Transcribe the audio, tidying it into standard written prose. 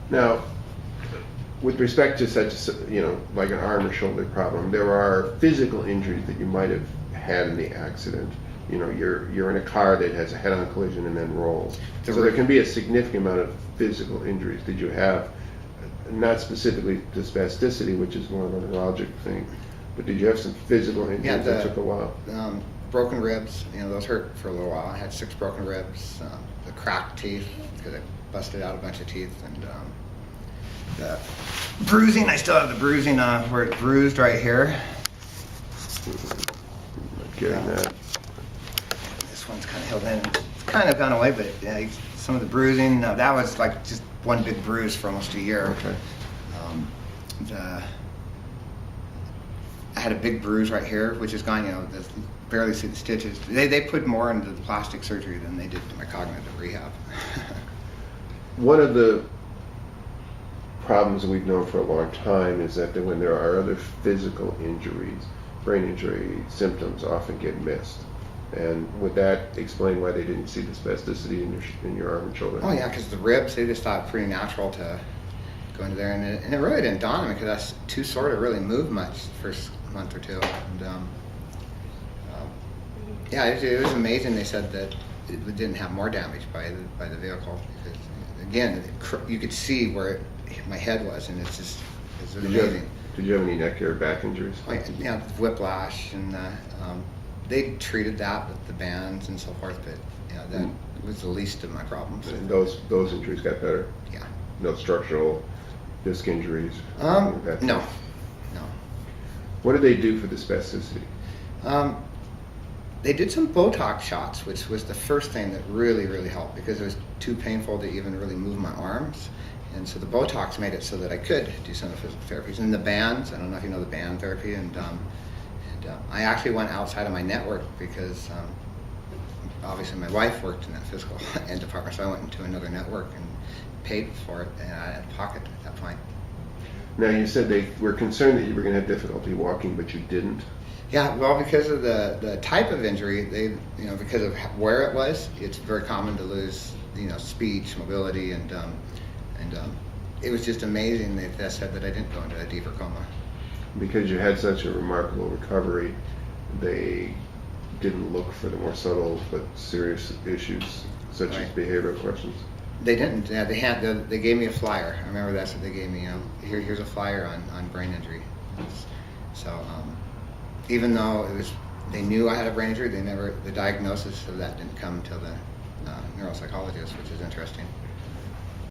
Now, with respect to such, like an arm or shoulder problem, there are physical injuries that you might have had in the accident. You're in a car that has a head-on collision and then rolls. So there can be a significant amount of physical injuries. Did you have, not specifically to spasticity, which is more of a neurologic thing, but did you have some physical injuries that took a while? Broken ribs, those hurt for a little while. I had 6 broken ribs, the cracked teeth, because I busted out a bunch of teeth, and the bruising, I still have the bruising where it's bruised right here. Not getting that. This one's kind of held in. It's kind of gone away, but some of the bruising, that was like just one big bruise for almost a year. Okay. I had a big bruise right here, which is gone. Barely see the stitches. They put more into the plastic surgery than they did to my cognitive rehab. One of the problems that we've known for a long time is that when there are other physical injuries, brain injury symptoms often get missed. And would that explain why they didn't see the spasticity in your arm and shoulder? Oh yeah, because the ribs, they just thought it pretty natural to go into there, and it really didn't dawn on me because I was too sore to really move much the first month or two. And it was amazing. They said that it didn't have more damage by the vehicle because, again, you could see where my head was, and it's amazing. Did you have any neck or back injuries? Whiplash, and they treated that with the bands and so forth, but that was the least of my problems. And those injuries got better? Yeah. No structural disc injuries? No. What did they do for the spasticity? They did some Botox shots, which was the first thing that really, really helped because it was too painful to even really move my arms. And so the Botox made it so that I could do some of the physical therapies. And the bands, I don't know if you know the band therapy, and I actually went outside of my network because obviously my wife worked in that physical end department, so I went into another network and paid for it and I had a pocket at that point. Now you said they were concerned that you were going to have difficulty walking, but you didn't. Yeah, well, because of the type of injury, because of where it was, it's very common to lose, speech, mobility, and it was just amazing that they said that I didn't go into a deeper coma. Because you had such a remarkable recovery, they didn't look for the more subtle but serious issues, such as behavioral questions. They didn't. Yeah, they gave me a flyer. I remember that's what they gave me. Here's a flyer on brain injury. So even though they knew I had a brain injury, the diagnosis of that didn't come until the neuropsychologist, which is interesting.